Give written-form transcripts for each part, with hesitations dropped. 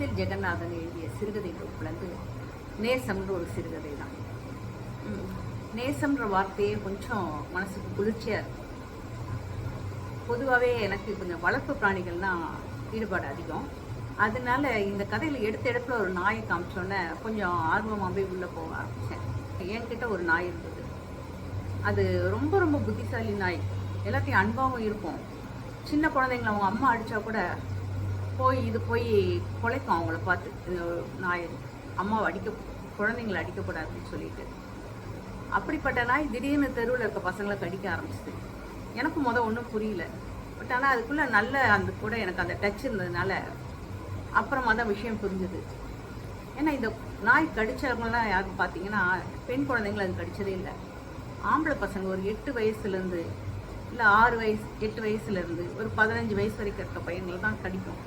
செந்தில் ஜெகநாதன் எழுதிய சிறுகதை தொகுப்புலேருந்து நேசம்ன்ற ஒரு சிறுகதை தான். நேசம்ன்ற வார்த்தையே கொஞ்சம் மனசுக்கு குளிர்ச்சியாக இருக்கும். பொதுவாகவே எனக்கு கொஞ்சம் வளர்ப்பு பிராணிகள்னால் ஈடுபாடு அதிகம். அதனால இந்த கதையில் எடுத்த ஒரு நாயை காமிச்சோன்னே கொஞ்சம் ஆர்வமாகவே உள்ளே போக ஆரம்பித்தேன். என்கிட்ட ஒரு நாய் இருந்தது. அது ரொம்ப ரொம்ப புத்திசாலி நாய். எல்லாத்தையும் அன்பாகவும் இருக்கும். சின்ன குழந்தைங்களை அவங்க அம்மா அடித்தா கூட போய் குலைக்கும் அவங்கள பார்த்து. இந்த நாய் அம்மாவை குழந்தைங்களை அடிக்கக்கூடாதுன்னு சொல்லிட்டு. அப்படிப்பட்ட நாய் திடீர்னு தெருவில் இருக்க பசங்களை கடிக்க ஆரம்பிச்சிது. எனக்கும் ஒன்றும் புரியல. பட் ஆனால் அதுக்குள்ளே நல்ல அந்த கூட எனக்கு அந்த டச் இருந்ததுனால அப்புறமா தான் விஷயம் புரிஞ்சுது. ஏன்னா இந்த நாய் கடிச்சவங்களாம் யாருன்னு பார்த்தீங்கன்னா பெண் குழந்தைங்களை அது கடிச்சதே இல்லை. ஆம்பளை பசங்க ஒரு 8 வயசுலேருந்து இல்லை 6 வயசு 8 வயசுலேருந்து ஒரு 15 வயசு வரைக்கும் இருக்க பையங்களை தான் கடிக்கும்.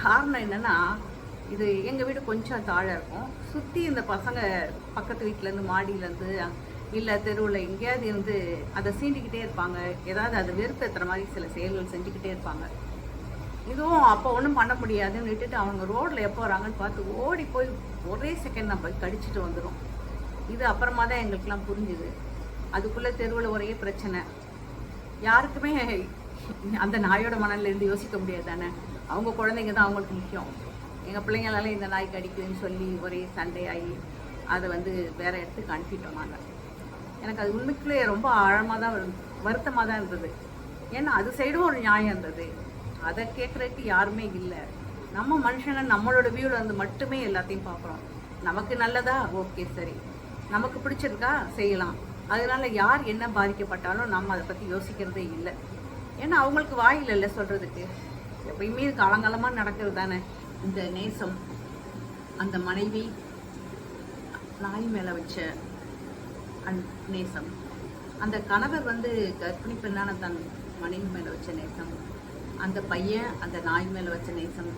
காரணம் என்னென்னா, இது எங்கள் வீடு கொஞ்சம் தாழ இருக்கும். சுற்றி இந்த பசங்க பக்கத்து வீட்டிலேருந்து மாடியிலேருந்து இல்லை தெருவில் எங்கேயாவது இருந்து அதை சீண்டிக்கிட்டே இருப்பாங்க. ஏதாவது அதை வெறுப்பேற்றுற மாதிரி சில செயல்கள் செஞ்சுக்கிட்டே இருப்பாங்க. இதுவும் அப்போ ஒன்றும் பண்ண முடியாதுன்னு விட்டுட்டு அவங்க ரோட்டில் எப்போ வராங்கன்னு பார்த்து ஓடி போய் ஒரே செகண்ட் நான் போய் கடிச்சிட்டு வந்துடும். இது அப்புறமா தான் எங்களுக்கெல்லாம் புரிஞ்சுது. அதுக்குள்ளே தெருவில் ஒரே பிரச்சனை. யாருக்குமே அந்த நாயோட மனநிலேருந்து யோசிக்க முடியாது தானே. அவங்க குழந்தைங்க தான் அவங்களுக்கு முக்கியம். எங்கள் பிள்ளைங்களால இந்த நாய் கடிக்குதுன்னு சொல்லி ஒரே சண்டையாகி அதை வேறு இடத்துக்கு அனுப்பிட்டோம் நாங்கள். எனக்கு அது உண்மைக்குள்ளே ரொம்ப ஆழமாக தான் வருத்தமாக தான் இருந்தது. ஏன்னா அது சைடும் ஒரு நியாயம் இருந்தது. அதை கேட்குறதுக்கு யாருமே இல்லை. நம்ம மனுஷங்க நம்மளோட வியூவில் மட்டுமே எல்லாத்தையும் பார்க்குறோம். நமக்கு நல்லதா ஓகே சரி, நமக்கு பிடிச்சிருக்கா செய்யலாம். அதனால யார் என்ன பாதிக்கப்பட்டாலும் நம்ம அதை பற்றி யோசிக்கிறதே இல்லை. ஏன்னா அவங்களுக்கு வாயில் இல்லை சொல்கிறதுக்கு. எப்பயுமே இது காலங்காலமாக நடக்கிறது தானே. இந்த நேசம், அந்த மனைவி நாய் மேலே வச்ச நேசம், அந்த கணவர் கர்ப்பிணி பெண்ணான தன் மனைவி மேலே வச்ச நேசம், அந்த பையன் அந்த நாய் மேலே வச்ச நேசம்,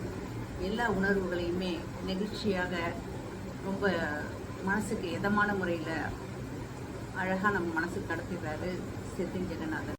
எல்லா உணர்வுகளையுமே நெகிழ்ச்சியாக ரொம்ப மனசுக்கு இதமான முறையில் அழகாக நம்ம மனசுக்கு கடத்திடுறாரு செந்தில் ஜெகநாதன்.